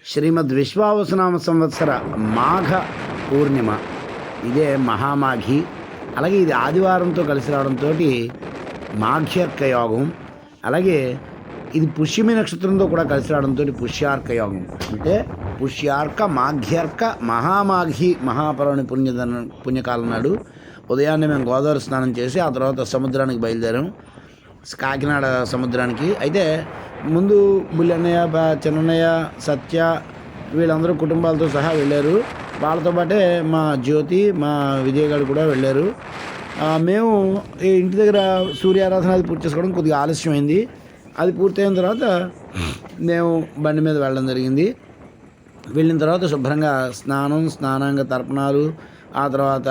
శ్రీమద్ విశ్వావసునామ సంవత్సర మాఘ పూర్ణిమ, ఇదే మహామాఘి. అలాగే ఇది ఆదివారంతో కలిసి రావడంతో మాఘ్యర్క యోగం. అలాగే ఇది పుష్యమి నక్షత్రంతో కూడా కలిసి రావడంతో పుష్యార్క యోగం. అంటే పుష్యార్క, మాఘ్యర్క, మహామాఘి మహాపర్వణి పుణ్యకాలం నాడు ఉదయాన్నే మేము గోదావరి స్నానం చేసి ఆ తర్వాత సముద్రానికి బయలుదేరాం, కాకినాడ సముద్రానికి. అయితే ముందు బుల్లన్నయ్య, చిన్నయ్య, సత్య వీళ్ళందరూ కుటుంబాలతో సహా వెళ్ళారు. వాళ్ళతో పాటే మా జ్యోతి, మా విజయగాడు కూడా వెళ్ళారు. మేము ఇంటి దగ్గర సూర్యారాధన అది పూర్తి చేసుకోవడం కొద్దిగా ఆలస్యమైంది. అది పూర్తయిన తర్వాత మేము బండి మీద వెళ్ళడం జరిగింది. వెళ్ళిన తర్వాత శుభ్రంగా స్నానాంగ తర్పణాలు, ఆ తర్వాత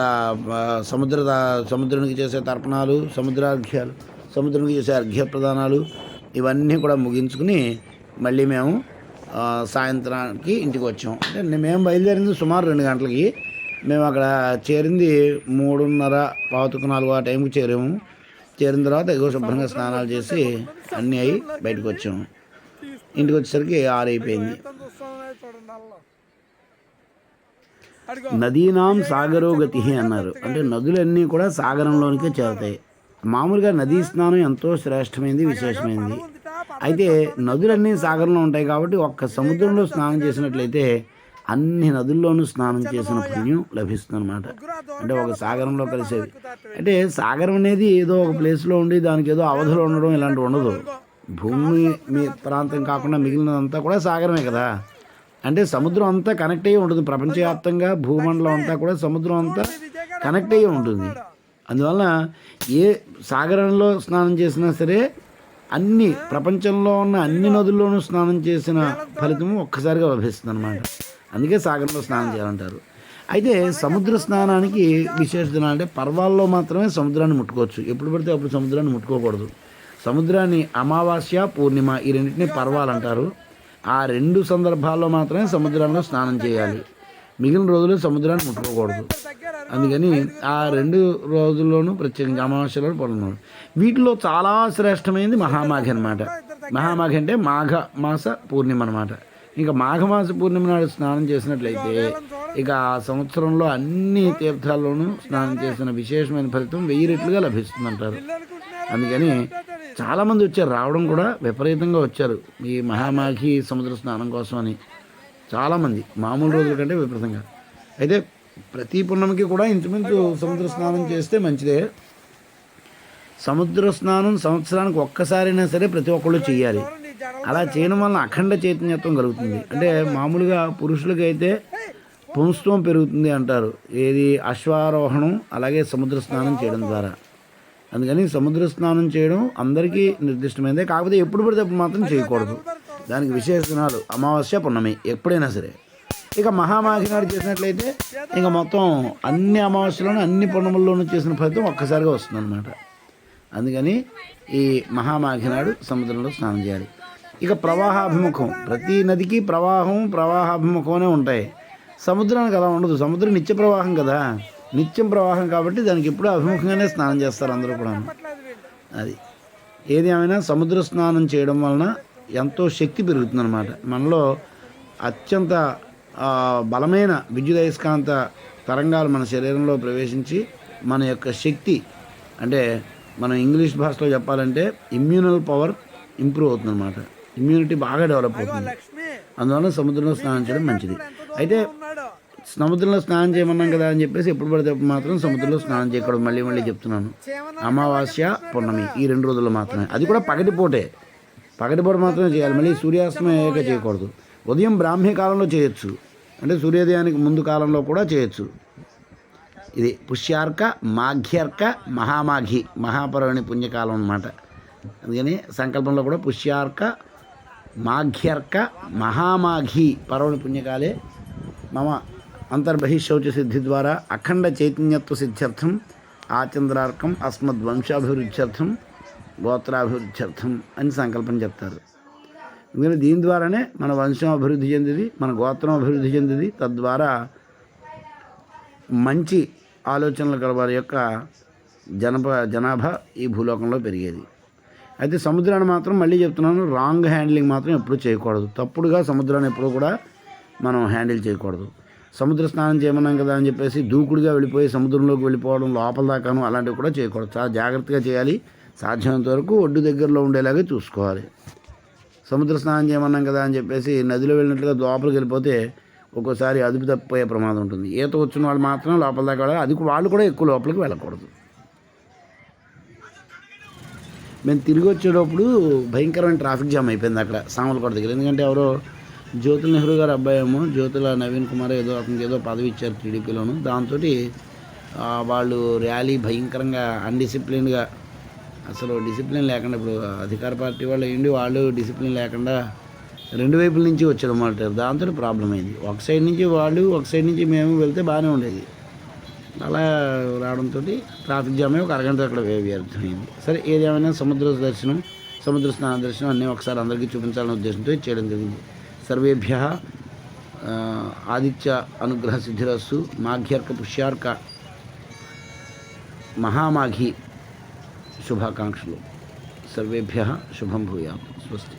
సముద్రానికి చేసే తర్పణాలు, సముద్రానికి చేసే అర్ఘ్య ప్రదానాలు ఇవన్నీ కూడా ముగించుకుని మళ్ళీ మేము సాయంత్రానికి ఇంటికి వచ్చాం. అంటే మేము బయలుదేరింది సుమారు 2 గంటలకి. మేము అక్కడ చేరింది 3:30, 4 ఆ టైంకి చేరాము. చేరిన తర్వాత ఎగో శుభ్రంగా స్నానాలు చేసి అన్నీ అయ్యి బయటకు వచ్చాము. ఇంటికి వచ్చేసరికి 6 అయిపోయింది. నదీనాం సాగరో గతి అన్నారు. అంటే నదులన్నీ కూడా సాగరంలోనికే చేరుతాయి. మామూలుగా నదీ స్నానం ఎంతో శ్రేష్టమైంది, విశేషమైంది. అయితే నదులన్నీ సాగరంలో ఉంటాయి కాబట్టి ఒక్క సముద్రంలో స్నానం చేసినట్లయితే అన్ని నదుల్లోనూ స్నానం చేసిన పుణ్యం లభిస్తుంది అనమాట. అంటే ఒక సాగరంలో కలిసేది. అంటే సాగరం అనేది ఏదో ఒక ప్లేస్లో ఉండి దానికి ఏదో అవధులు ఉండడం ఇలాంటివి ఉండదు. భూమి మీ ప్రాంతం కాకుండా మిగిలినదంతా కూడా సాగరమే కదా. అంటే సముద్రం అంతా కనెక్ట్ అయ్యి ఉంటుంది. ప్రపంచవ్యాప్తంగా భూమండలం అంతా కూడా సముద్రం అంతా కనెక్ట్ అయ్యి ఉంటుంది. అందువల్ల ఏ సాగరంలో స్నానం చేసినా సరే అన్ని ప్రపంచంలో ఉన్న అన్ని నదుల్లోనూ స్నానం చేసిన ఫలితం ఒక్కసారిగా లభిస్తుంది అనమాట. అందుకే సాగరంలో స్నానం చేయాలంటారు. అయితే సముద్ర స్నానానికి విశేషత అంటే పర్వాల్లో మాత్రమే సముద్రాన్ని ముట్టుకోవచ్చు. ఎప్పుడు పడితే అప్పుడు సముద్రాన్ని ముట్టుకోకూడదు. సముద్రాన్ని అమావాస్య, పూర్ణిమ ఈ రెండింటినీ పర్వాలు అంటారు. ఆ 2 సందర్భాల్లో మాత్రమే సముద్రంలో స్నానం చేయాలి. మిగిలిన రోజులు సముద్రాన్ని ముట్టుకోకూడదు. అందుకని ఆ 2 రోజుల్లోనూ ప్రత్యేకంగా అమావాస్యలో పడుతున్నాడు. వీటిలో చాలా శ్రేష్టమైనది మహామాఘి అనమాట. మహామాఘి అంటే మాఘ మాస పూర్ణిమ అనమాట. ఇంకా మాఘమాస పూర్ణిమ నాడు స్నానం చేసినట్లయితే ఇక ఆ సంవత్సరంలో అన్ని తీర్థాల్లోనూ స్నానం చేసిన విశేషమైన ఫలితం 1000 రెట్లుగా లభిస్తుందంటారు. అందుకని చాలామంది వచ్చారు, రావడం కూడా విపరీతంగా వచ్చారు ఈ మహామాఘి సముద్ర స్నానం కోసం అని. చాలామంది మామూలు రోజుల కంటే విపరీతంగా. అయితే ప్రతి పున్నమికి కూడా ఇంచుమించు సముద్ర స్నానం చేస్తే మంచిదే. సముద్ర స్నానం సంవత్సరానికి ఒక్కసారైనా సరే ప్రతి ఒక్కళ్ళు చేయాలి. అలా చేయడం వలన అఖండ చైతన్యత్వం కలుగుతుంది. అంటే మామూలుగా పురుషులకైతే పుంస్త్వం పెరుగుతుంది అంటారు. ఏది అశ్వారోహణం, అలాగే సముద్ర స్నానం చేయడం ద్వారా. అందుకని సముద్ర స్నానం చేయడం అందరికీ నిర్దిష్టమైనదే. కాకపోతే ఎప్పుడు పడితే అప్పుడు మాత్రం చేయకూడదు. దానికి విశేష దినాలు అమావాస్య, పున్నమి ఎప్పుడైనా సరే. ఇక మహామాఘి నాడు చేసినట్లయితే ఇంకా మొత్తం అన్ని అమావాస్యలోనూ అన్ని పున్నముల్లోనూ చేసిన ఫలితం ఒక్కసారిగా వస్తుంది అనమాట. అందుకని ఈ మహామాఘి నాడు సముద్రంలో స్నానం చేయాలి. ఇక ప్రవాహాభిముఖం, ప్రతి నదికి ప్రవాహాభిముఖంనే ఉంటాయి. సముద్రానికి అలా ఉండదు. సముద్రం నిత్య ప్రవాహం కదా, నిత్యం ప్రవాహం కాబట్టి దానికి ఎప్పుడూ అభిముఖంగానే స్నానం చేస్తారు అందరూ కూడా. అది ఏది ఏమైనా సముద్ర స్నానం చేయడం వలన ఎంతో శక్తి పెరుగుతుందన్నమాట. మనలో అత్యంత బలమైన విద్యుదయస్కాంత తరంగాలు మన శరీరంలో ప్రవేశించి మన యొక్క శక్తి, అంటే మనం ఇంగ్లీష్ భాషలో చెప్పాలంటే ఇమ్యూనల్ పవర్ ఇంప్రూవ్ అవుతుందన్నమాట. ఇమ్యూనిటీ బాగా డెవలప్ అవుతుంది. అందువల్ల సముద్రంలో స్నానం చేయడం మంచిది. అయితే సముద్రంలో స్నానం చేయమన్నాం కదా అని చెప్పేసి ఎప్పుడు పడితే మాత్రం సముద్రంలో స్నానం చేయకూడదు. మళ్ళీ చెప్తున్నాను, అమావాస్య, పున్నమి ఈ 2 రోజుల్లో మాత్రమే. అది కూడా పగటిపూట మాత్రమే చేయాలి. మళ్ళీ సూర్యాస్తమయం అయ్యాక చేయకూడదు. ఉదయం బ్రాహ్మీ కాలంలో చేయొచ్చు, అంటే సూర్యోదయానికి ముందు కాలంలో కూడా చేయొచ్చు. ఇది పుష్యార్క, మాఘ్యర్క, మహామాఘి మహాపర్వణి పుణ్యకాలం అన్నమాట. అందుకని సంకల్పంలో కూడా పుష్యార్క, మాఘ్యర్క, మహామాఘి పర్వణి పుణ్యకాలే మమ అంతర్బహిశౌచ సిద్ధి ద్వారా అఖండ చైతన్యత్వ సిద్ధ్యర్థం ఆచంద్రార్కం అస్మద్వంశాభివృద్ధ్యర్థం గోత్రాభివృద్ధ్యర్థం అని సంకల్పం చెప్తారు. ఎందుకంటే దీని ద్వారానే మన వంశం అభివృద్ధి చెందింది, మన గోత్రం అభివృద్ధి చెందింది. తద్వారా మంచి ఆలోచనలు గల వారి యొక్క జనాభా ఈ భూలోకంలో పెరిగేది. అయితే సముద్రాన్ని మాత్రం మళ్ళీ చెప్తున్నాను, రాంగ్ హ్యాండ్లింగ్ మాత్రం ఎప్పుడు చేయకూడదు. తప్పుడుగా సముద్రాన్ని ఎప్పుడు కూడా మనం హ్యాండిల్ చేయకూడదు. సముద్ర స్నానం చేయమన్నాం కదా అని చెప్పేసి దూకుడుగా వెళ్ళిపోయి సముద్రంలోకి వెళ్ళిపోవడం, లోపల దాకాను అలాంటివి కూడా చేయకూడదు. చాలా జాగ్రత్తగా చేయాలి. సాధ్యమైనంత వరకు ఒడ్డు దగ్గరలో ఉండేలాగే చూసుకోవాలి. సముద్ర స్నానం చేయమన్నాం కదా అని చెప్పేసి నదిలో వెళ్ళినట్లుగా లోపలికి వెళ్ళిపోతే ఒక్కోసారి అదుపు తప్పిపోయే ప్రమాదం ఉంటుంది. ఈత వచ్చిన వాళ్ళు మాత్రం లోపల దాకా వెళ్ళాలి. అది వాళ్ళు కూడా ఎక్కువ లోపలికి వెళ్ళకూడదు. మేము తిరిగి వచ్చేటప్పుడు భయంకరమైన ట్రాఫిక్ జామ్ అయిపోయింది అక్కడ సామర్లకోట దగ్గర. ఎందుకంటే ఎవరో జ్యోతుల నెహ్రూ గారు అబ్బాయి ఏమో జ్యోతుల నవీన్ కుమార్ ఏదో అతనికి ఏదో పదవి ఇచ్చారు టీడీపీలోను. దాంతో వాళ్ళు ర్యాలీ భయంకరంగా అన్డిసిప్లిన్గా, అసలు డిసిప్లిన్ లేకుండా, ఇప్పుడు అధికార పార్టీ వాళ్ళు ఏంటి, వాళ్ళు డిసిప్లిన్ లేకుండా రెండు వైపుల నుంచి వచ్చారు అన్నమాట. దాంతో ప్రాబ్లం అయింది. ఒక సైడ్ నుంచి వాళ్ళు, ఒక సైడ్ నుంచి మేము వెళ్తే బాగానే ఉండేది. అలా రావడంతో ట్రాఫిక్ జామ్ అయ్యి ఒక అరగంట అక్కడ వ్యర్థమైంది. సరే, ఏదేమైనా సముద్ర దర్శనం, సముద్ర స్నాన దర్శనం అన్నీ ఒకసారి అందరికీ చూపించాలనే ఉద్దేశంతో చేయడం జరిగింది. సర్వేభ్య ఆదిత్య అనుగ్రహ సిద్ధిరస్సు. మాఘ్యర్క పుష్యార్క మహామాఘి శుభాకాంక్షలు. సర్వేభ్య శుభం భూయాత్. స్వస్తి.